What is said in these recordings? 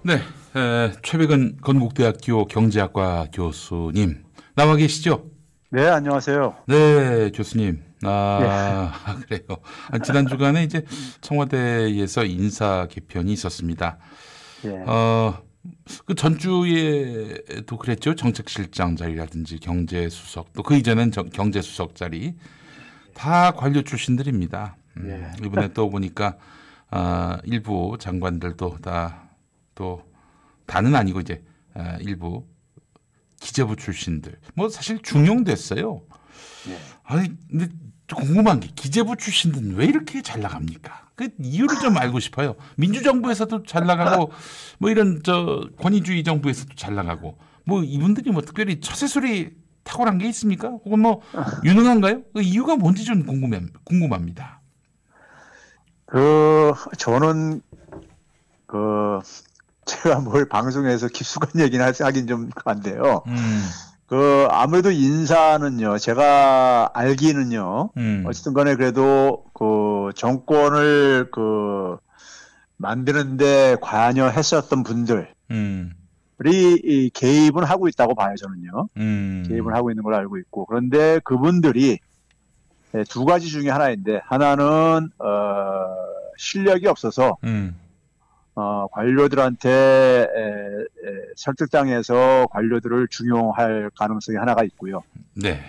네, 최백은 건국대학교 경제학과 교수님 나와 계시죠? 네, 안녕하세요. 네, 교수님. 예, 그래요. 지난 주간에 이제 청와대에서 인사 개편이 있었습니다. 예, 어, 그 전주에도 그랬죠. 정책실장 자리라든지 경제수석, 또 그 이전엔 경제수석 자리 다 관료 출신들입니다. 예. 이번에 또 보니까 일부 장관들도 또 다는 아니고 이제 일부 기재부 출신들 뭐 사실 중용됐어요. 예. 아니 근데 좀 궁금한 게 기재부 출신들은 왜 이렇게 잘 나갑니까? 그 이유를 좀 알고 싶어요. 민주정부에서도 잘 나가고 뭐 이런 권위주의 정부에서도 잘 나가고 뭐 이분들이 뭐 특별히 처세술이 탁월한 게 있습니까? 혹은 뭐 유능한가요? 그 이유가 뭔지 좀 궁금합니다. 저는, 제가 뭘 방송에서 깊숙한 얘기는 하긴 좀 한데요. 음, 아무래도 인사는요, 제가 알기는요, 음, 어쨌든 간에 그래도 정권을 만드는데 관여했었던 분들이 음, 이 개입은 하고 있다고 봐요, 저는요. 개입을 음, 하고 있는 걸로 알고 있고. 그런데 그분들이 두 가지 중에 하나인데, 하나는, 실력이 없어서, 음, 관료들한테 설득당해서 관료들을 중용할 가능성이 하나가 있고요. 네.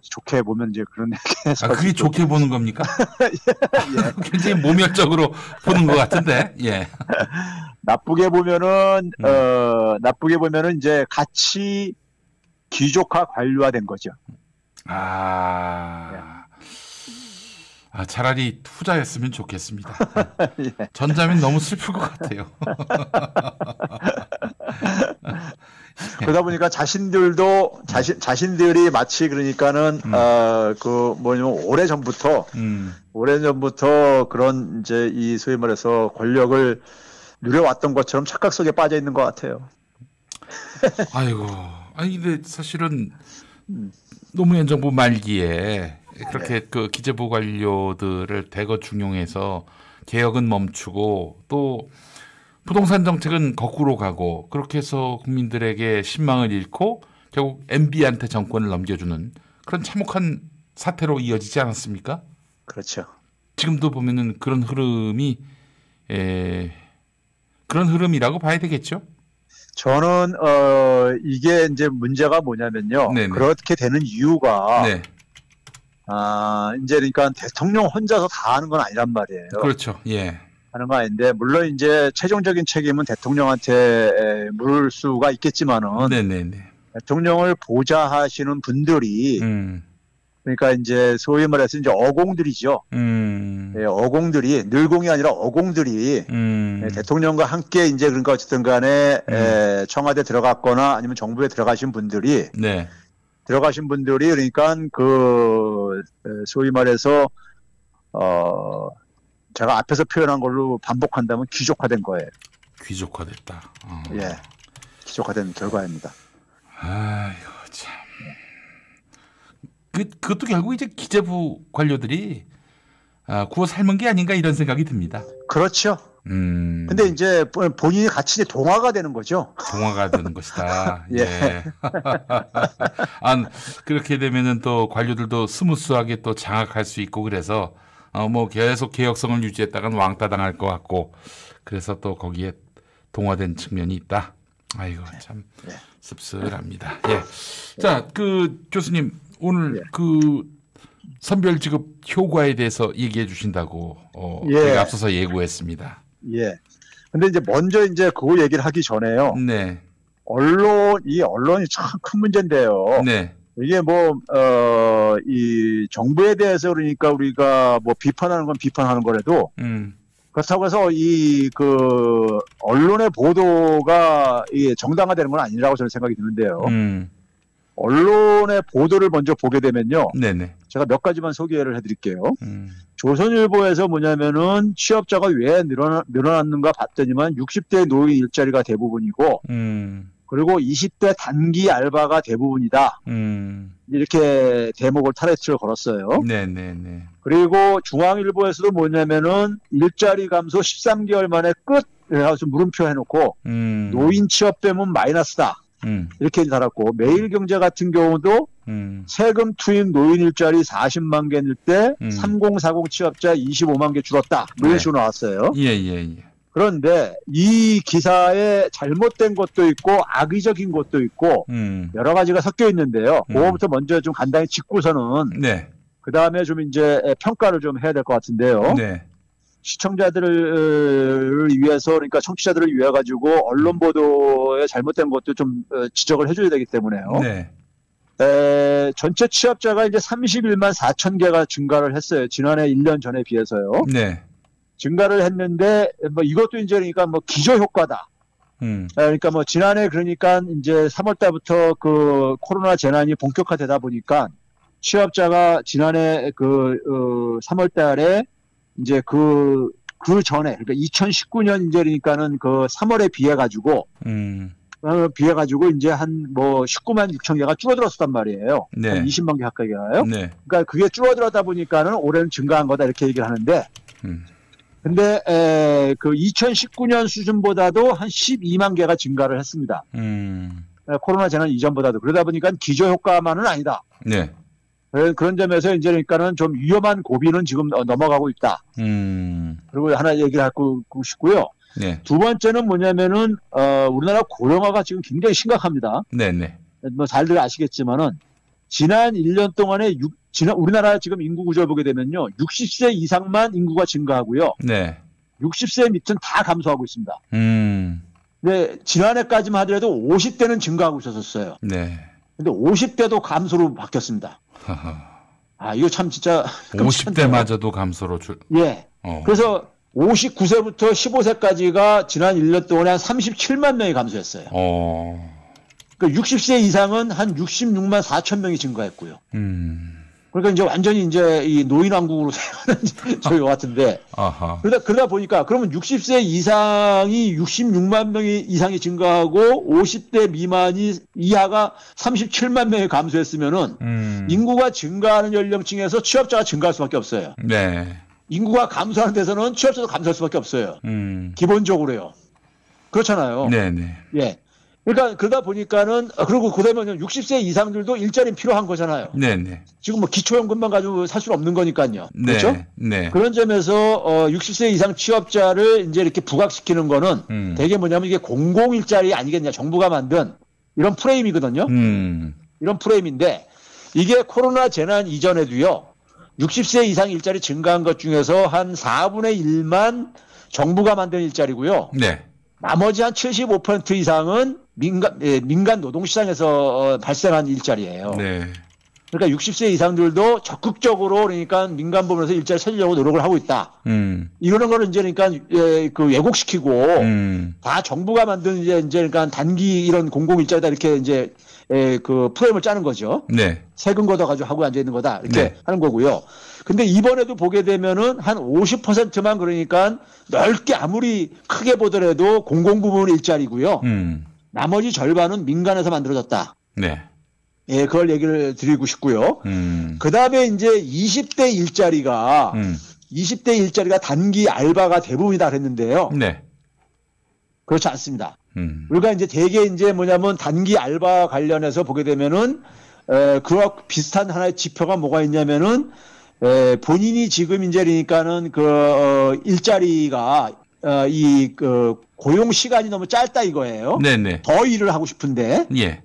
좋게 보면 이제 그런 얘기해서 그게 좋게 보는 겁니까? 예. 굉장히 모멸적으로 보는 것 같은데, 예. 음. 나쁘게 보면은 이제 같이 귀족화 관료화된 거죠. 예. 아, 차라리 후자였으면 좋겠습니다. 예. 전자면 너무 슬플 것 같아요. 그러다 보니까 자신들이 마치 그러니까는 음, 음, 오래전부터 그런 이제 이 소위 말해서 권력을 누려왔던 것처럼 착각 속에 빠져 있는 것 같아요. 아이고, 근데 사실은 음, 노무현 정부 말기에 네, 그렇게 그 기재부 관료들을 대거 중용해서 개혁은 멈추고 또 부동산 정책은 거꾸로 가고 그렇게 해서 국민들에게 신망을 잃고 결국 MB한테 정권을 넘겨주는 그런 참혹한 사태로 이어지지 않았습니까? 그렇죠. 지금도 보면은 에, 그런 흐름이라고 봐야 되겠죠? 저는 이게 이제 문제가 뭐냐면요. 네네. 그렇게 되는 이유가 네. 이제 그러니까 대통령 혼자서 다 하는 건 아니란 말이에요. 그렇죠. 예. 하는 거 아닌데 물론 이제 최종적인 책임은 대통령한테 물을 수가 있겠지만은 네네네. 대통령을 보좌하시는 분들이 음, 그러니까 이제 소위 말해서 이제 어공들이죠. 예, 음, 어공들이 늘공이 아니라 어공들이 음, 대통령과 함께 이제 그러니까 어쨌든 간에 음, 청와대 들어갔거나 아니면 정부에 네. 들어가신 분들이 그러니까 소위 말해서 어 제가 앞에서 표현한 걸로 반복한다면 귀족화된 거예요. 귀족화됐다. 예, 귀족화된 결과입니다. 아이고, 참. 그것도 결국 이제 기재부 관료들이 구워 삶은 게 아닌가 이런 생각이 듭니다. 그렇죠. 근데 음, 이제 본인이 같이 동화가 되는 거죠. 동화가 되는 것이다. 예, 예. 그렇게 되면은 또 관료들도 스무스하게 또 장악할 수 있고 그래서 뭐 계속 개혁성을 유지했다간 왕따 당할 것 같고 그래서 또 거기에 동화된 측면이 있다. 아이고 참 예, 씁쓸합니다. 예. 자, 그 교수님 오늘 예, 그 선별지급 효과에 대해서 얘기해 주신다고 저희가 예, 앞서서 예고했습니다. 예. 근데 이제 먼저 이제 그 얘기를 하기 전에요. 네, 이 언론이 참 큰 문제인데요. 네, 이게 이 정부에 대해서 그러니까 우리가 뭐 비판하는 건 비판하는 거라도 음, 그렇다고 해서 언론의 보도가 이게 정당화되는 건 아니라고 저는 생각이 드는데요. 음, 언론의 보도를 먼저 보게 되면요. 네, 네, 제가 몇 가지만 소개를 해드릴게요. 음, 조선일보에서 뭐냐면은 취업자가 왜 늘어났는가 봤더니만 60대 노인 일자리가 대부분이고 음, 그리고 20대 단기 알바가 대부분이다. 이렇게 대목을 타이틀을 걸었어요. 네, 네, 네, 그리고 중앙일보에서도 뭐냐면은 일자리 감소 13개월 만에 끝 해서 물음표 해놓고 노인 취업 빼면 마이너스다. 이렇게 달았고 매일경제 같은 경우도 세금 투입 노인 일자리 40만 개일 때 3040 취업자 25만 개 줄었다. 뭐 이런 식으로 나왔어요. 예. 그런데 이 기사에 잘못된 것도 있고 악의적인 것도 있고 여러 가지가 섞여 있는데요. 그거부터 먼저 좀 간단히 짚고서는 네. 그 다음에 좀 이제 평가를 좀 해야 될 것 같은데요. 네. 시청자들을 위해서 그러니까 청취자들을 위해 가지고 언론 보도에 잘못된 것도 좀 지적을 해줘야 되기 때문에요. 네. 전체 취업자가 이제 31만 4천 개가 증가를 했어요. 지난해 1년 전에 비해서요. 네. 증가를 했는데 뭐 이것도 이제 그러니까 뭐 기저 효과다. 그러니까 뭐 지난해 그러니까 이제 3월 달부터 그 코로나 재난이 본격화되다 보니까 취업자가 지난해 그 3월 달에 이제 그 전에 그러니까 2019년 이제 그러니까는 그 3월에 비해 가지고 이제 한 뭐 19만 6천 개가 줄어들었단 말이에요. 네. 한 20만 개 가까이 가요. 네. 그러니까 그게 줄어들었다 보니까는 올해는 증가한 거다 이렇게 얘기를 하는데 근데 그 2019년 수준보다도 한 12만 개가 증가를 했습니다. 코로나 재난 이전보다도 그러다 보니까 기저 효과만은 아니다. 네. 그런 점에서 이제 그러니까는 좀 위험한 고비는 지금 넘어가고 있다. 그리고 하나 얘기를 하고 싶고요. 네. 두 번째는 뭐냐면은 우리나라 고령화가 지금 굉장히 심각합니다. 네네. 뭐 잘들 아시겠지만은 지난 1년 동안에 우리나라 지금 인구 구조를 보게 되면요, 60세 이상만 인구가 증가하고요. 네. 60세 밑은 다 감소하고 있습니다. 네, 지난해까지만 하더라도 50대는 증가하고 있었어요. 네. 근데 50대도 감소로 바뀌었습니다. 아, 이거 참 진짜 50대마저도 감소로 예. 그래서 59세부터 15세까지가 지난 1년 동안에 한 37만 명이 감소했어요. 그러니까 60세 이상은 한 66만 4천 명이 증가했고요. 그러니까 이제 완전히 이제 이 노인 왕국으로 생각하는 저희 같은데. 아하. 그러다 보니까 그러면 60세 이상이 66만 명이 이상이 증가하고 50대 미만이 이하가 37만 명이 감소했으면은 인구가 증가하는 연령층에서 취업자가 증가할 수밖에 없어요. 네. 인구가 감소하는 데서는 취업자도 감소할 수밖에 없어요. 기본적으로요. 그렇잖아요. 네네. 예. 그러니까 그러다 보니까는 그리고 그다음에 60세 이상들도 일자리는 필요한 거잖아요. 네네. 지금 뭐 기초연금만 가지고 살 수는 없는 거니까요. 네. 그렇죠? 네. 그런 점에서 60세 이상 취업자를 이제 이렇게 부각시키는 거는 되게 뭐냐면 이게 공공 일자리 아니겠냐, 정부가 만든 이런 프레임이거든요. 이런 프레임인데 이게 코로나 재난 이전에도요. 60세 이상 일자리 증가한 것 중에서 한 4분의 1만 정부가 만든 일자리고요. 네. 나머지 한 75% 이상은 민간 노동시장에서 발생한 일자리예요. 네. 그러니까 60세 이상들도 적극적으로 그러니까 민간 부문에서 일자리 찾으려고 노력을 하고 있다. 이러는 거는 이제 그러니까 그 왜곡시키고 다 정부가 만든 이제 그러니까 단기 이런 공공 일자리다 이렇게 이제 그 프레임을 짜는 거죠. 네. 세금 걷어가지고 하고 앉아 있는 거다 이렇게 네. 하는 거고요. 근데 이번에도 보게 되면은 한 50%만 그러니까 넓게 아무리 크게 보더라도 공공 부문 일자리고요. 나머지 절반은 민간에서 만들어졌다. 네. 예, 그걸 얘기를 드리고 싶고요. 그 다음에 이제 20대 일자리가 단기 알바가 대부분이다 그랬는데요. 네. 그렇지 않습니다. 우리가 이제 대개 이제 뭐냐면 단기 알바 관련해서 보게 되면은 그와 비슷한 하나의 지표가 뭐가 있냐면은 본인이 지금 이제 그러니까는 일자리가 그 고용 시간이 너무 짧다 이거예요. 네네. 더 일을 하고 싶은데. 예.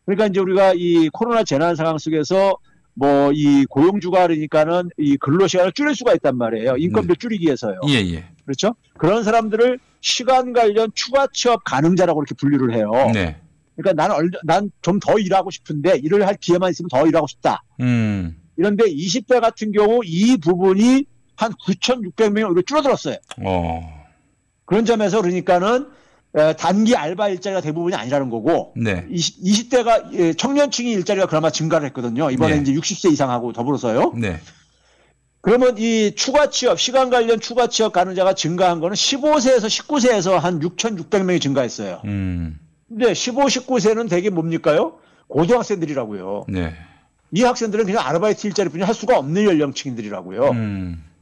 그러니까 이제 우리가 이 코로나 재난 상황 속에서 뭐 이 고용주가 그러니까는 이 근로 시간을 줄일 수가 있단 말이에요. 인건비를 줄이기 위해서요. 예. 그렇죠? 그런 사람들을 시간 관련 추가 취업 가능자라고 이렇게 분류를 해요. 네. 그러니까 난 좀 더 일하고 싶은데 일을 할 기회만 있으면 더 일하고 싶다. 이런데 20대 같은 경우 이 부분이 한 9,600명이 오히려 줄어들었어요. 그런 점에서 그러니까는 단기 알바 일자리가 대부분이 아니라는 거고, 네. 20대가 청년층이 일자리가 그나마 증가를 했거든요. 이번에 네. 이제 60세 이상하고 더불어서요. 네. 그러면 이 추가 취업, 시간 관련 추가 취업 가능자가 증가한 거는 15세에서 19세에서 한 6,600명이 증가했어요. 근데 15, 19세는 되게 뭡니까요? 고등학생들이라고요. 네. 이 학생들은 그냥 아르바이트 일자리뿐이 할 수가 없는 연령층들이라고요.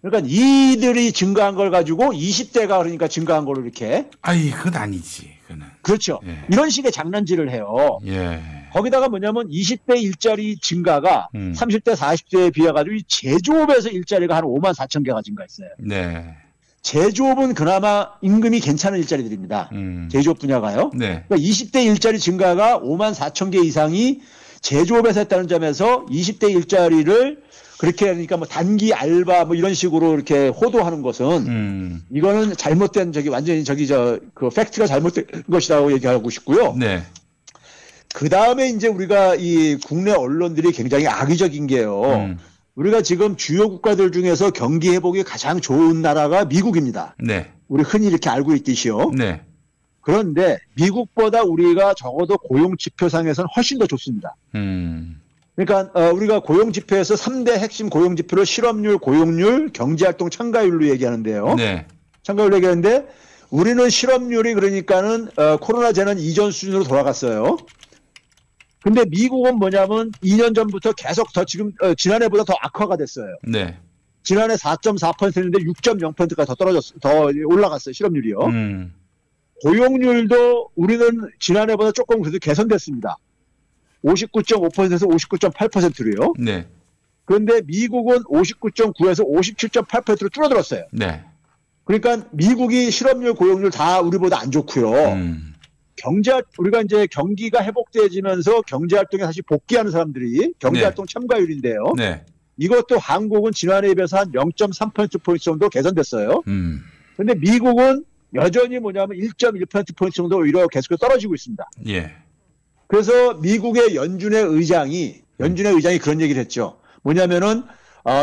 그러니까 이들이 증가한 걸 가지고 20대가 그러니까 증가한 걸로 이렇게. 아이, 그건 아니지. 그는. 그렇죠. 예. 이런 식의 장난질을 해요. 예. 거기다가 뭐냐면 20대 일자리 증가가 30대, 40대에 비해 가지고 이 제조업에서 일자리가 한 5만 4천 개가 증가했어요. 네. 제조업은 그나마 임금이 괜찮은 일자리들입니다. 제조업 분야가요. 네. 그러니까 20대 일자리 증가가 5만 4천 개 이상이 제조업에서 했다는 점에서 20대 일자리를 그렇게 하니까 뭐 단기 알바 뭐 이런 식으로 이렇게 호도하는 것은 이거는 잘못된 완전히 그 팩트가 잘못된 것이라고 얘기하고 싶고요. 네. 그 다음에 이제 우리가 이 국내 언론들이 굉장히 악의적인 게요. 우리가 지금 주요 국가들 중에서 경기 회복이 가장 좋은 나라가 미국입니다. 네. 우리 흔히 이렇게 알고 있듯이요. 네. 그런데 미국보다 우리가 적어도 고용 지표상에서는 훨씬 더 좋습니다. 그러니까 우리가 고용 지표에서 3대 핵심 고용 지표를 실업률, 고용률, 경제활동 참가율로 얘기하는데요. 네. 참가율로 얘기하는데 우리는 실업률이 그러니까는 코로나 재난 이전 수준으로 돌아갔어요. 근데 미국은 뭐냐면 2년 전부터 계속 더 지금 지난해보다 더 악화가 됐어요. 네. 지난해 4.4%인데 6.0%까지 더 올라갔어요. 실업률이요. 고용률도 우리는 지난해보다 조금 그래도 개선됐습니다. 59.5%에서 59.8%로요. 네. 그런데 미국은 59.9에서 57.8%로 줄어들었어요. 네. 그러니까 미국이 실업률, 고용률 다 우리보다 안 좋고요. 우리가 이제 경기가 회복되지면서 경제활동에 다시 복귀하는 사람들이 경제활동 네. 참가율인데요. 네. 이것도 한국은 지난해에 비해서 한 0.3%포인트 정도 개선됐어요. 그런데 미국은 여전히 뭐냐면 1.1%포인트 정도 오히려 계속 떨어지고 있습니다. 예. 그래서 미국의 연준의 의장이 그런 얘기를 했죠. 뭐냐면은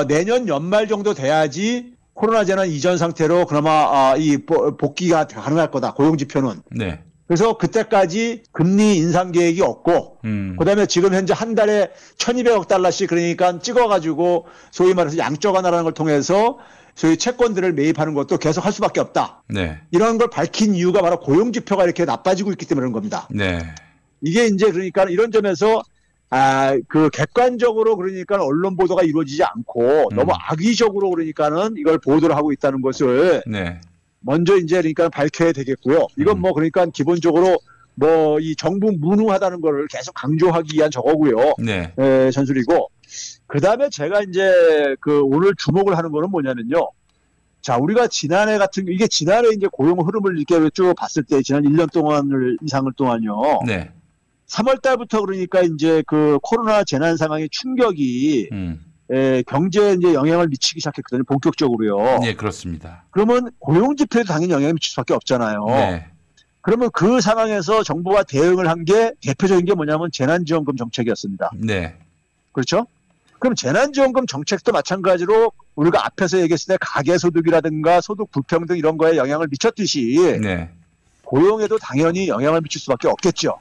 내년 연말 정도 돼야지 코로나 재난 이전 상태로 그나마 이 복귀가 가능할 거다. 고용 지표는. 네. 그래서 그때까지 금리 인상 계획이 없고 그다음에 지금 현재 한 달에 1,200억 달러씩 그러니까 찍어가지고 소위 말해서 양적 완화라는 걸 통해서 소위 채권들을 매입하는 것도 계속 할 수밖에 없다. 네. 이런 걸 밝힌 이유가 바로 고용 지표가 이렇게 나빠지고 있기 때문에 그런 겁니다. 네. 이게 이제 그러니까 이런 점에서 그 객관적으로 그러니까 언론 보도가 이루어지지 않고 너무 악의적으로 그러니까는 이걸 보도를 하고 있다는 것을 네. 먼저 이제 그러니까 밝혀야 되겠고요. 이건 뭐 그러니까 기본적으로 뭐 이 정부 무능하다는 거를 계속 강조하기 위한 저거고요. 네. 전술이고 그다음에 제가 이제 그 오늘 주목을 하는 거는 뭐냐면요. 자, 우리가 지난해 이게 지난해 이제 고용 흐름을 이렇게 쭉 봤을 때 지난 1년 이상을 동안요. 네. 3월 달부터 그러니까 이제 그 코로나 재난 상황의 충격이 경제에 이제 영향을 미치기 시작했거든요. 본격적으로요. 네, 그렇습니다. 그러면 고용 지표에 당연히 영향을 미칠 수밖에 없잖아요. 네. 그러면 그 상황에서 정부가 대응을 한 게 대표적인 게 뭐냐면 재난지원금 정책이었습니다. 네. 그렇죠? 그럼 재난지원금 정책도 마찬가지로 우리가 앞에서 얘기했을 때 가계소득이라든가 소득 불평등 이런 거에 영향을 미쳤듯이 네. 고용에도 당연히 영향을 미칠 수밖에 없겠죠.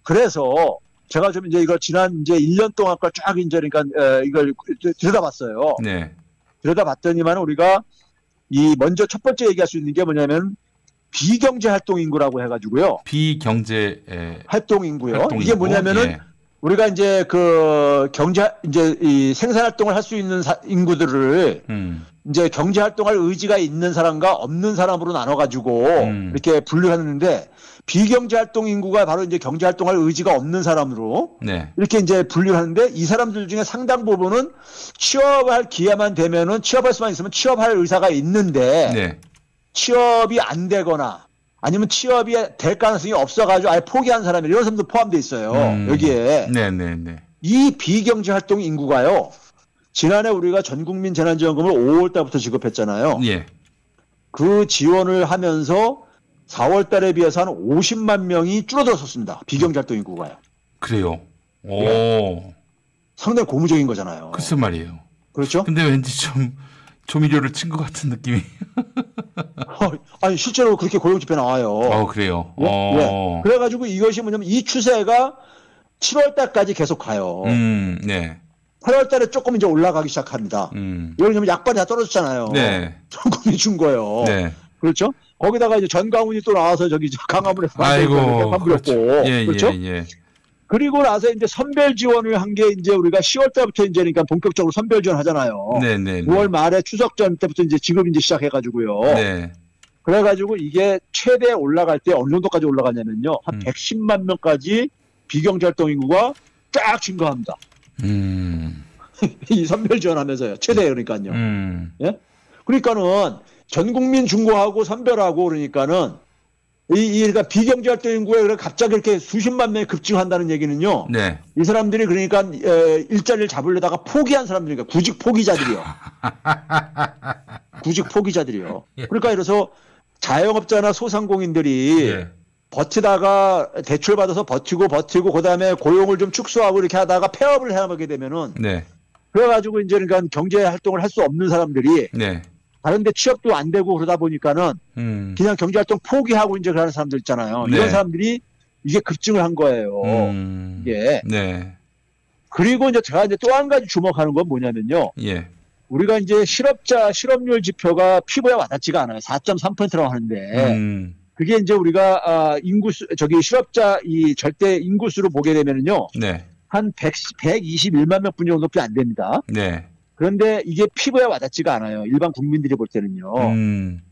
그래서 제가 좀 이제 이거 지난 이제 1년 동안 걸 쫙 이제 그러니까 이걸 들여다봤어요. 네. 들여다봤더니만 우리가 이 먼저 첫 번째 얘기할 수 있는 게 뭐냐면 비경제 활동 인구라고 해가지고요. 비경제 활동 인구요. 이게 뭐냐면은 예. 우리가 이제 그 이제 이 생산 활동을 할 수 있는 인구들을 이제 경제 활동할 의지가 있는 사람과 없는 사람으로 나눠가지고 이렇게 분류하는데 비경제 활동 인구가 바로 이제 경제 활동할 의지가 없는 사람으로 네. 이렇게 이제 분류하는데 이 사람들 중에 상당 부분은 취업할 기회만 되면은 취업할 수만 있으면 취업할 의사가 있는데. 네. 취업이 안 되거나 아니면 취업이 될 가능성이 없어가지고 아예 포기한 사람이 이런 사람도 포함되어 있어요. 여기에. 네네네. 이 비경제 활동 인구가요. 지난해 우리가 전국민 재난지원금을 5월 달부터 지급했잖아요. 예. 그 지원을 하면서 4월 달에 비해서 한 50만 명이 줄어들었었습니다. 비경제 활동 인구가요. 그래요. 오. 예. 상당히 고무적인 거잖아요. 글쎄 말이에요. 그렇죠? 근데 왠지 좀 조미료를 친 것 같은 느낌이. 아니 실제로 그렇게 고용지표 나와요. 그래요. 네. 그래가지고 이것이 뭐냐면 이 추세가 7월 달까지 계속 가요. 네. 8월 달에 조금 이제 올라가기 시작합니다. 왜냐면 약발이 다 떨어졌잖아요. 네. 정권이 준 거예요. 네. 그렇죠? 거기다가 이제 전광훈이 또 나와서 저기 강화문에서 아이고. 반불었고. 예, 그렇죠? 예. 그리고 나서 이제 선별 지원을 한 게 이제 우리가 10월 달부터 이제 그러니까 본격적으로 선별 지원 하잖아요. 네네. 9월 말에 추석 전 때부터 이제 지급 이제 시작해가지고요. 네. 그래가지고 이게 최대 올라갈 때 어느 정도까지 올라가냐면요. 한 110만 명까지 비경제활동 인구가 쫙 증가합니다. 이 선별 지원하면서요. 최대 그러니까요. 예? 그러니까는 전 국민 중고하고 선별하고 그러니까는 그러니까 비경제활동 인구에 갑자기 이렇게 수십만 명이 급증한다는 얘기는요. 네. 이 사람들이 그러니까 일자리를 잡으려다가 포기한 사람들이니까 구직 포기자들이요. 구직 포기자들이요. 그러니까 이래서 자영업자나 소상공인들이 예. 버티다가 대출 받아서 버티고 그다음에 고용을 좀 축소하고 이렇게 하다가 폐업을 해야하게 되면은 네. 그래가지고 이제 그러니까 경제 활동을 할 수 없는 사람들이 네. 다른데 취업도 안 되고 그러다 보니까는 그냥 경제 활동 포기하고 이제 그러는 사람들 있잖아요. 네. 이런 사람들이 이게 급증을 한 거예요. 예. 네. 그리고 이제 제가 이제 또 한 가지 주목하는 건 뭐냐면요. 예. 우리가 이제 실업률 지표가 피부에 와닿지가 않아요. 4.3%라고 하는데 그게 이제 우리가 인구수 실업자 이 절대 인구수로 보게 되면은요. 네. 한 121만 명뿐이 정도밖에 안 됩니다. 네. 그런데 이게 피부에 와닿지가 않아요. 일반 국민들이 볼 때는요.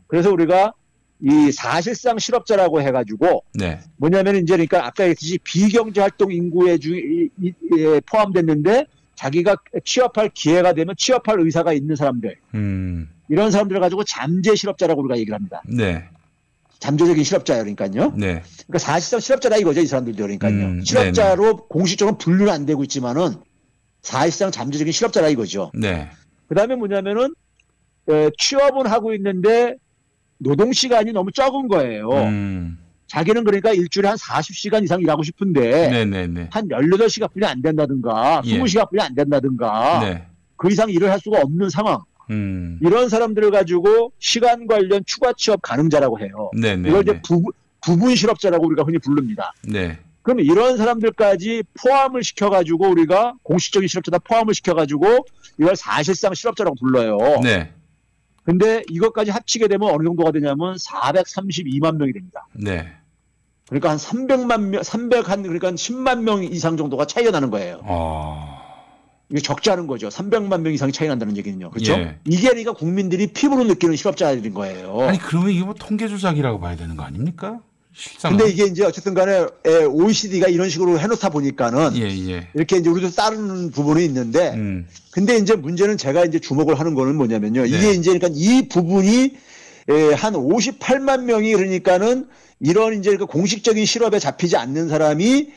그래서 우리가 이 사실상 실업자라고 해가지고 네. 뭐냐면 이제 그러니까 아까 얘기했듯이 비경제 활동 인구에 포함됐는데 자기가 취업할 기회가 되면 취업할 의사가 있는 사람들 이런 사람들을 가지고 잠재 실업자라고 우리가 얘기를 합니다. 네. 잠재적인 실업자예요, 그러니까요. 네. 그러니까 사실상 실업자다 이거죠, 이 사람들도 그러니까요. 실업자로 네네. 공식적으로 분류는 안 되고 있지만은 사실상 잠재적인 실업자라 이거죠. 네. 그다음에 뭐냐면은 취업은 하고 있는데 노동 시간이 너무 적은 거예요. 자기는 그러니까 일주일에 한 40시간 이상 일하고 싶은데 네네네. 한 18시간뿐이 안 된다든가 20시간뿐이 안 된다든가 네. 그 이상 일을 할 수가 없는 상황. 이런 사람들을 가지고 시간 관련 추가 취업 가능자라고 해요. 네네. 이걸 이제 부분 실업자라고 우리가 흔히 부릅니다. 네. 그러면 이런 사람들까지 포함을 시켜가지고 우리가 공식적인 실업자다 포함을 시켜가지고 이걸 사실상 실업자라고 불러요. 네. 근데 이것까지 합치게 되면 어느 정도가 되냐면 432만 명이 됩니다. 네. 그러니까 한 300만 명, 그러니까 10만 명 이상 정도가 차이가 나는 거예요. 이게 적지 않은 거죠. 300만 명 이상이 차이 난다는 얘기는요. 그렇죠? 예. 이게 그러니까 국민들이 피부로 느끼는 실업자들인 거예요. 아니 그러면 이게 뭐 통계 조작이라고 봐야 되는 거 아닙니까? 실상은. 근데 이게 이제 어쨌든 간에 OECD가 이런 식으로 해놓다 보니까는 예. 이렇게 이제 우리도 따르는 부분이 있는데 근데 이제 문제는 제가 이제 주목을 하는 거는 뭐냐면요. 이게 이제 그러니까 이 부분이 한 58만 명이 그러니까는 이런 이제 그 공식적인 실업에 잡히지 않는 사람이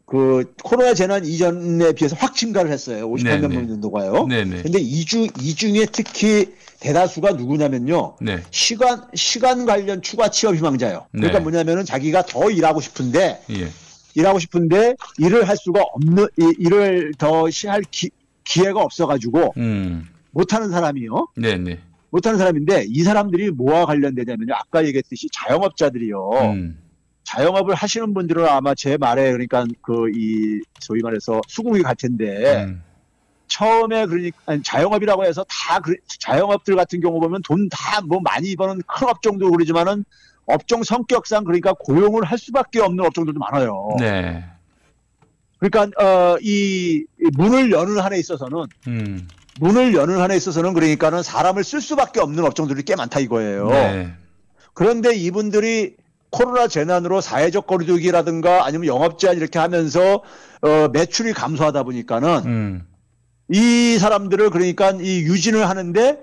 그 코로나 재난 이전에 비해서 확 증가를 했어요. 58만 명 정도가요. 근데 이 중에 특히 대다수가 누구냐면요. 네. 시간 관련 추가 취업 희망자예요. 그러니까 뭐냐면은 자기가 더 일하고 싶은데 일을 할 수가 없는 일을 더 할 기회가 없어가지고 못하는 사람이요. 네네. 못하는 사람인데 이 사람들이 뭐와 관련되냐면요. 아까 얘기했듯이 자영업자들이요. 자영업을 하시는 분들은 아마 제 말에 그러니까 소위 말해서 수긍이 갈 텐데 처음에 그러니까 자영업이라고 해서 다 자영업들 같은 경우 보면 돈 다 뭐 많이 버는 큰 업종도 그러지만은 업종 성격상 그러니까 고용을 할 수밖에 없는 업종들도 많아요. 네. 그러니까 이 문을 여는 한에 있어서는 그러니까는 사람을 쓸 수밖에 없는 업종들이 꽤 많다 이거예요. 네. 그런데 이분들이 코로나 재난으로 사회적 거리두기라든가 아니면 영업 제한 이렇게 하면서 매출이 감소하다 보니까는 이 사람들을 그러니까 이 유진을 하는데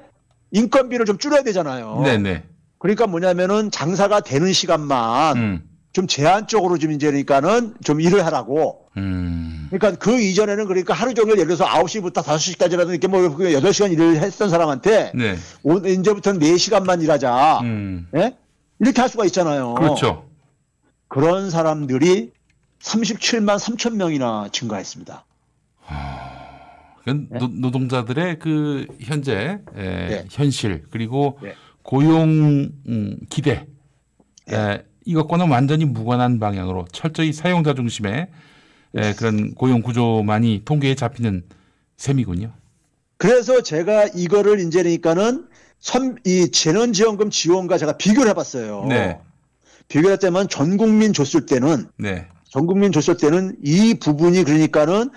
인건비를 좀 줄여야 되잖아요. 네네. 그러니까 뭐냐면은 장사가 되는 시간만 좀 제한적으로 좀 이제 그러니까는 좀 일을 하라고. 그러니까 그 이전에는 그러니까 하루 종일 예를 들어서 9시부터 5시까지라도 이렇게 뭐 8시간 일을 했던 사람한테 이제부터는 4시간만 일하자. 예? 이렇게 할 수가 있잖아요. 그렇죠. 그런 사람들이 37만 3천 명이나 증가했습니다. 노동자들의 그 현재 현실 그리고 고용 기대 이것과는 완전히 무관한 방향으로 철저히 사용자 중심의 그런 고용 구조만이 통계에 잡히는 셈이군요. 그래서 제가 이거를 이제 그러니까는 이 재난지원금 지원과 제가 비교를 해봤어요. 네. 비교를 했다면 전 국민 줬을 때는 전 국민 줬을 때는 이 부분이 그러니까는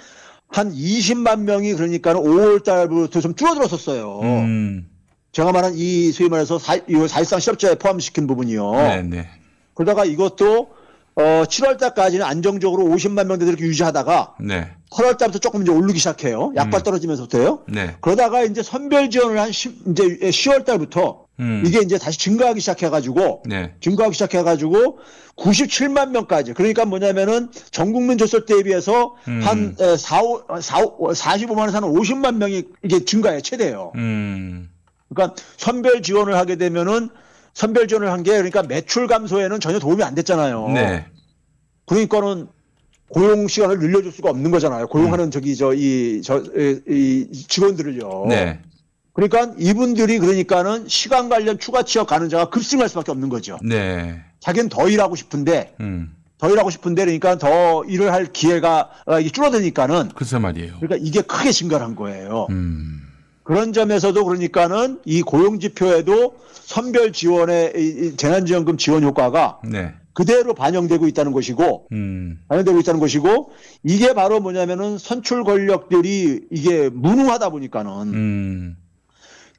한 20만 명이 그러니까는 5월 달부터 좀 줄어들었었어요. 제가 말한 이 소위 말해서 사실상 실업자에 포함시킨 부분이요. 네네. 그러다가 이것도 7월 달까지는 안정적으로 50만 명대 이렇게 유지하다가 네. 8월 달부터 조금 이제 오르기 시작해요. 약발 떨어지면서부터요. 네. 그러다가 이제 선별 지원을 한 이제 10월 달부터 이게 이제 다시 증가하기 시작해가지고 네. 97만 명까지. 그러니까 뭐냐면은 전 국민 줬을 때에 비해서 한 45만 원에서 한 50만 명이 이게 증가해 최대예요. 그러니까 선별 지원을 하게 되면은 선별 지원을 한 게 그러니까 매출 감소에는 전혀 도움이 안 됐잖아요. 네. 그러니까는 고용 시간을 늘려줄 수가 없는 거잖아요. 고용하는 이 직원들을요. 네. 그러니까 이분들이 그러니까는 시간 관련 추가 취업 가능자가 급증할 수밖에 없는 거죠. 네. 자기는 더 일하고 싶은데 그러니까 더 일을 할 기회가 이게 줄어드니까는 글쎄 말이에요. 그러니까 이게 크게 증가를 한 거예요. 그런 점에서도 그러니까는 이 고용 지표에도 선별 지원의 이 재난지원금 지원 효과가 네. 그대로 반영되고 있다는 것이고, 이게 바로 뭐냐면은 선출 권력들이 이게 무능하다 보니까는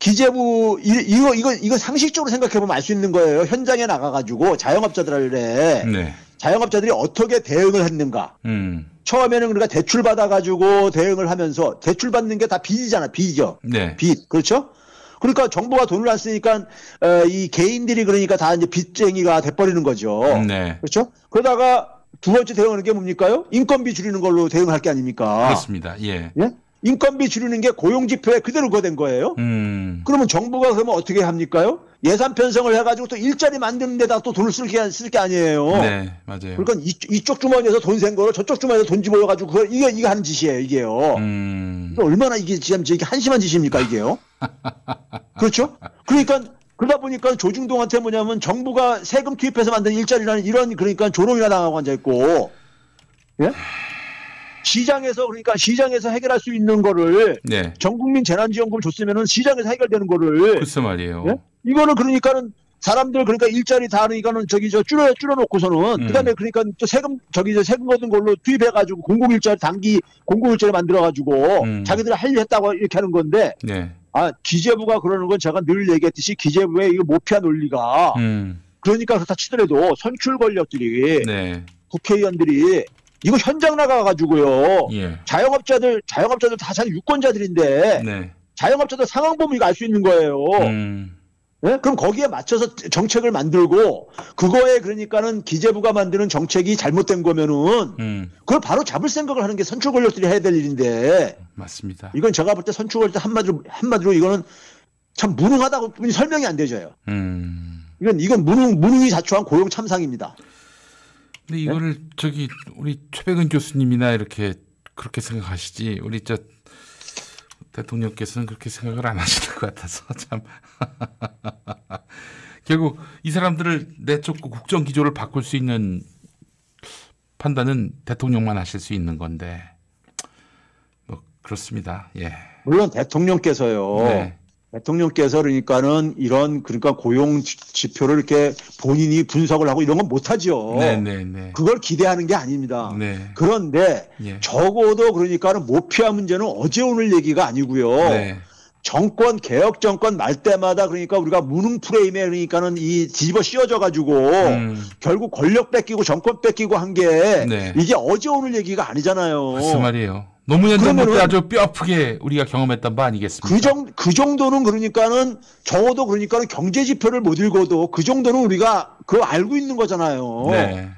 기재부 이거 상식적으로 생각해 보면 알 수 있는 거예요. 현장에 나가가지고 자영업자들이 어떻게 대응을 했는가. 처음에는 그러니까 대출 받아가지고 대응을 하면서 대출 받는 게 다 빚이잖아, 빚이죠. 네. 빚, 그렇죠? 그러니까 정부가 돈을 안 쓰니까 이 개인들이 그러니까 다 이제 빚쟁이가 돼버리는 거죠. 네. 그렇죠? 그러다가 두 번째 대응하는 게 뭡니까요? 인건비 줄이는 걸로 대응할 게 아닙니까? 그렇습니다. 예. 예? 인건비 줄이는 게 고용지표에 그대로 그거 된 거예요. 그러면 정부가 그러면 어떻게 합니까요? 예산 편성을 해가지고 또 일자리 만드는 데다 또 돈을 쓸 게 아니에요. 네, 맞아요. 그러니까 이쪽 주머니에서 돈 센 거를 저쪽 주머니에서 돈 집어여가지고 그걸 이게 하는 짓이에요, 이게요. 얼마나 이게 지금 한심한 짓입니까, 이게요? 그렇죠? 그러다 보니까 조중동한테 뭐냐면 정부가 세금 투입해서 만든 일자리라는 이런 그러니까 조롱이나 당하고 앉아있고, 예? 시장에서 해결할 수 있는 거를 네. 전 국민 재난지원금을 줬으면은 시장에서 해결되는 거를 글쎄 말이에요. 예? 이거는 그러니까는 사람들 그러니까 일자리 다 그러니까는 줄여놓고서는 그다음에 그러니까 또 세금 얻은 걸로 투입해가지고 단기 공공일자리 만들어가지고 자기들이 할 일 했다고 이렇게 하는 건데 네. 기재부가 그러는 건 제가 늘 얘기했듯이 기재부의 이거 모피아 논리가 그러니까 그렇다 치더라도 선출 권력들이 네. 국회의원들이 이거 현장 나가가지고요. 예. 자영업자들 다 자기 유권자들인데 네. 자영업자들 상황 보면 이거 알 수 있는 거예요. 네? 그럼 거기에 맞춰서 정책을 만들고 그거에 그러니까는 기재부가 만드는 정책이 잘못된 거면은 그걸 바로 잡을 생각을 하는 게 선출 권력들이 해야 될 일인데. 맞습니다. 이건 제가 볼 때 선출 권력들 한마디로 이거는 참 무능하다고 설명이 안 되져요. 이건 무능이 자초한 고용 참상입니다. 근데 이거를 우리 최백은 교수님이나 그렇게 생각하시지 우리 대통령께서는 그렇게 생각을 안 하시는 것 같아서 참 결국 이 사람들을 내쫓고 국정 기조를 바꿀 수 있는 판단은 대통령만 하실 수 있는 건데 뭐 그렇습니다. 예. 물론 대통령께서요. 네. 대통령께서 그러니까는 그러니까 고용 지표를 이렇게 본인이 분석을 하고 이런 건 못하죠. 네네네. 그걸 기대하는 게 아닙니다. 네. 그런데 예. 적어도 그러니까는 모피아 문제는 어제 오늘 얘기가 아니고요. 네. 개혁 정권 말 때마다 그러니까 우리가 무능 프레임에 그러니까는 뒤집어 씌워져 가지고 결국 권력 뺏기고 정권 뺏기고 한 게 네. 이게 어제 오늘 얘기가 아니잖아요. 무슨 말이에요. 노무현 정부 때 아주 뼈아프게 우리가 경험했던 바 아니겠습니까? 그 정도는 그러니까는 적어도 그러니까는 경제 지표를 못 읽어도 그 정도는 우리가 그거 알고 있는 거잖아요. 네.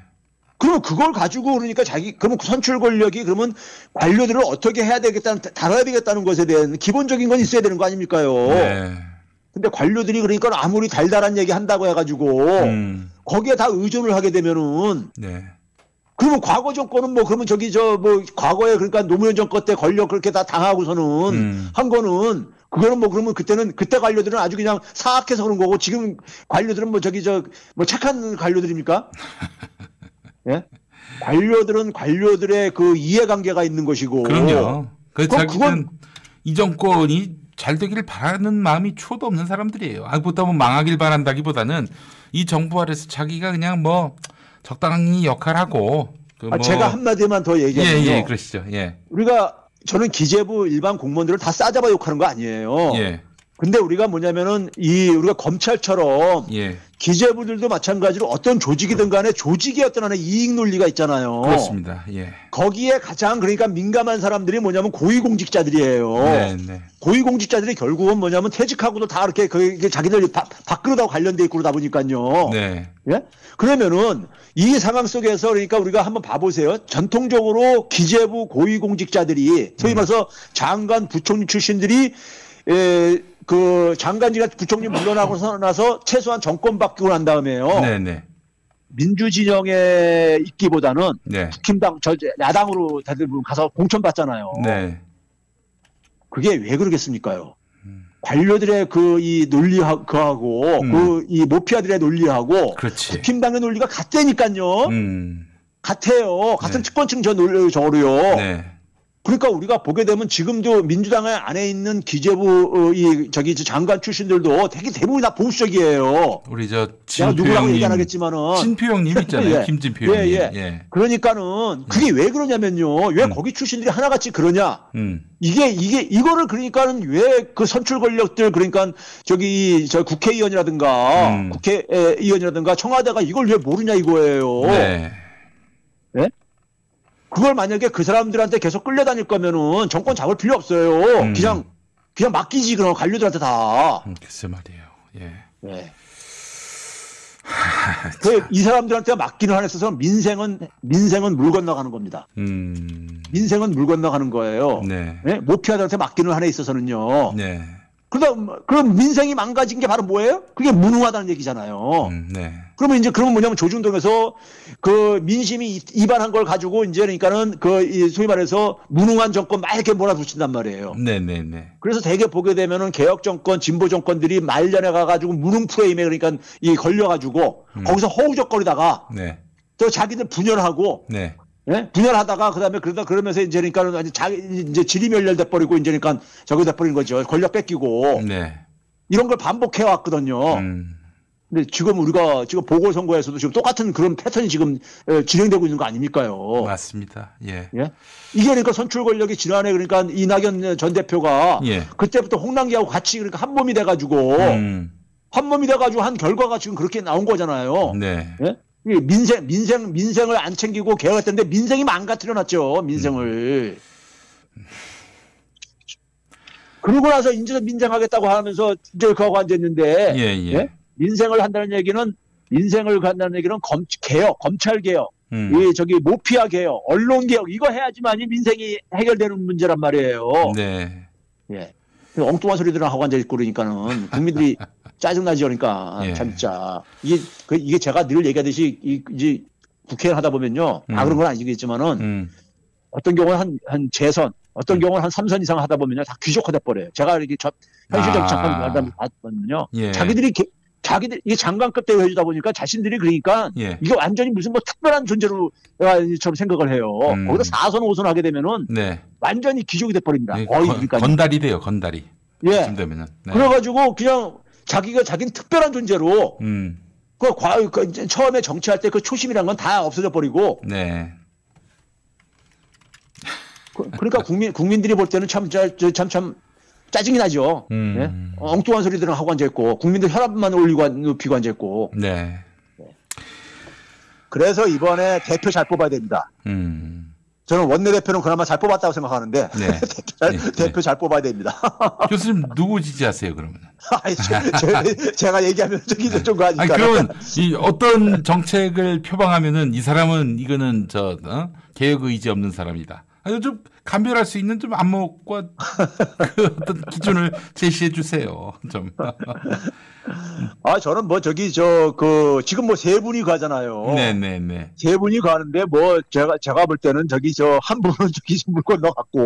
그러면 그걸 가지고 그러니까 그러면 선출 권력이 그러면 관료들을 어떻게 다뤄야 되겠다는 것에 대한 기본적인 건 있어야 되는 거 아닙니까요? 네. 근데 관료들이 그러니까 아무리 달달한 얘기 한다고 해가지고 거기에 다 의존을 하게 되면은 네. 그러면 과거 정권은 그러면 과거에 그러니까 노무현 정권 때 권력 그렇게 다 당하고서는 한 거는 그거는 그러면 그때 관료들은 아주 그냥 사악해서 그런 거고 지금 관료들은 착한 관료들입니까? 예? 관료들은 관료들의 그 이해관계가 있는 것이고. 그럼요. 자기는 이 정권이 잘 되기를 바라는 마음이 추호도 없는 사람들이에요. 보통 망하길 바란다기보다는 이 정부 아래서 자기가 그냥 적당히 역할하고 제가 한마디만 더 얘기하면요. 예, 그러시죠. 예. 저는 기재부 일반 공무원들을 다 싸잡아 욕하는 거 아니에요. 예. 근데 우리가 뭐냐면은 우리가 검찰처럼 예. 기재부들도 마찬가지로 어떤 조직이든 간에 조직의 어떤 하나의 이익 논리가 있잖아요. 그렇습니다. 예. 거기에 가장 그러니까 민감한 사람들이 뭐냐면 고위공직자들이에요. 네, 네. 고위공직자들이 결국은 뭐냐면 퇴직하고도 다 이렇게 자기들 밥그릇하고 관련돼 있고 그러다 보니까요. 네. 예? 그러면은 이 상황 속에서 그러니까 우리가 한번 봐보세요. 전통적으로 기재부 고위공직자들이 소위 말해서 장관 부총리 출신들이 그 장관직이나 부총리 물러나고 나서 최소한 정권 바뀌고 난 다음에요. 네네. 민주 진영에 있기보다는 네. 국힘당 야당으로 다들 가서 공천받잖아요. 네. 그게 왜 그러겠습니까요? 관료들의 이 논리하고 이 모피아들의 논리하고 그렇지. 국힘당의 논리가 같다니까요. 같아요. 같은 네. 특권층 저로요. 네. 그러니까 우리가 보게 되면 지금도 민주당 안에 있는 기재부 장관 출신들도 되게 대부분 다 보수적이에요. 우리 저 내가 누구라고 얘기 안 하겠지만은 진표형님 있잖아요. 예. 김진표 형님. 예. 그러니까는 그게 왜 그러냐면요. 왜 거기 출신들이 하나같이 그러냐? 이거를 그러니까는 왜 그 선출 권력들 그러니까 저 국회의원이라든가 국회의원이라든가 청와대가 이걸 왜 모르냐 이거예요. 네. 예? 그걸 만약에 그 사람들한테 계속 끌려다닐 거면은 정권 잡을 필요 없어요. 그냥 맡기지 그럼 관료들한테 다. 글쎄 말이에요. 예. 네. 이 사람들한테 맡기는 한에 있어서 민생은 물 건너가는 겁니다. 민생은 물 건너가는 거예요. 네. 네? 모피아들한테 맡기는 한에 있어서는요. 네. 그럼 민생이 망가진 게 바로 뭐예요? 그게 무능하다는 얘기잖아요. 네. 그러면 뭐냐면 조중동에서 그 민심이 이반한 걸 가지고 이제 그러니까는 소위 말해서 무능한 정권 막 이렇게 몰아붙인단 말이에요. 네네네. 그래서 대개 보게 되면은 개혁 정권, 진보 정권들이 말년에 가가지고 무능 프레임에 그러니까 걸려가지고 거기서 허우적거리다가 네. 또 자기들 분열하고 네. 예? 분열하다가 그러면서 이제 그러니까는 이제 질이 멸렬돼 버리고 이제 그러니까 저거 돼 버린 거죠. 권력 뺏기고 네. 이런 걸 반복해 왔거든요. 근데 지금 우리가 보궐선거에서도 지금 똑같은 그런 패턴이 지금 진행되고 있는 거 아닙니까요? 맞습니다. 예. 예? 이게 그러니까 선출 권력이 지난해 그러니까 이낙연 전 대표가 예. 그때부터 홍남기하고 같이 그러니까 한 몸이 돼가지고 한 결과가 지금 그렇게 나온 거잖아요. 네. 예? 민생을 안 챙기고 개혁했는데 민생이 망가뜨려놨죠. 민생을. 그러고 나서 이제 민생하겠다고 하면서 이제 그거 앉았는데 예? 민생을 한다는 얘기는 검찰 개혁, 모피아 개혁, 언론 개혁 이거 해야지만이 민생이 해결되는 문제란 말이에요. 네. 예. 엉뚱한 소리들을 하고 앉아 있고 그러니까는 국민들이 짜증나지 그러니까 예. 진짜 이게 제가 늘 얘기하듯이 이제 국회의원 하다 보면요 다 그런 건 아니겠지만은 어떤 경우는 한 재선, 어떤 경우는 한 3선 이상 하다 보면요 다 귀족화 돼 버려요. 제가 이렇게 현실적 잠깐 하다 보면요 예. 자기들이 이게 장관급 대우 해주다 보니까 자신들이 그러니까 예. 이게 완전히 무슨 뭐 특별한 존재로 처럼 생각을 해요. 거기서 4선, 5선 하게 되면은 네. 완전히 귀족이 돼 버립니다. 예. 거의 그러니까 건달이 돼요. 건달이. 예. 되면은. 네. 그래가지고 그냥 자기는 특별한 존재로 처음에 정치할 때 그 초심이란 건 다 없어져 버리고. 네. 그러니까 국민들이 볼 때는 참 짜증이 나죠. 예? 엉뚱한 소리들은 하고 앉아있고, 국민들 혈압만 높이고 앉아있고. 네. 그래서 이번에 대표 잘 뽑아야 됩니다. 저는 원내대표는 그나마 잘 뽑았다고 생각하는데, 네. 대표 잘 뽑아야 됩니다. 교수님 누구 지지하세요, 그러면? 제가 얘기하면 좀 가니까. 그러면 어떤 정책을 표방하면은 이 사람은 이거는 개혁 의지 없는 사람이다. 좀 감별할 수 있는 좀 안목과 그 어떤 기준을 제시해 주세요. 좀. 저는 지금 세 분이 가잖아요. 네네네. 세 분이 가는데 제가 볼 때는 한 분은 물 건너갔고.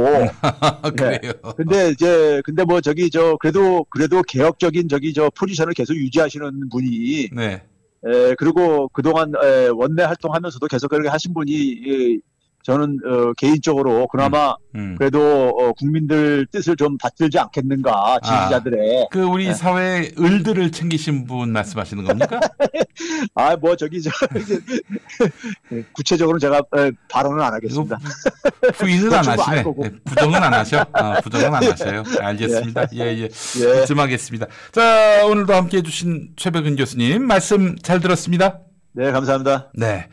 그래요. 네. 근데 그래도 개혁적인 포지션을 계속 유지하시는 분이. 네. 그리고 그동안 원내 활동하면서도 계속 그렇게 하신 분이 저는 개인적으로 그나마 그래도 국민들 뜻을 좀 받들지 않겠는가 지지자들의. 그 우리 네. 사회 을들을 챙기신 분 말씀하시는 겁니까? 뭐 저기 구체적으로 제가 발언은 안 하겠습니다. 부인은 안 하시네. 네, 부정은 안 하셔. 부정은 안 하셔요. 알겠습니다. 예. 이쯤하겠습니다. 자, 오늘도 함께해 주신 최백은 교수님 말씀 잘 들었습니다. 네, 감사합니다. 네.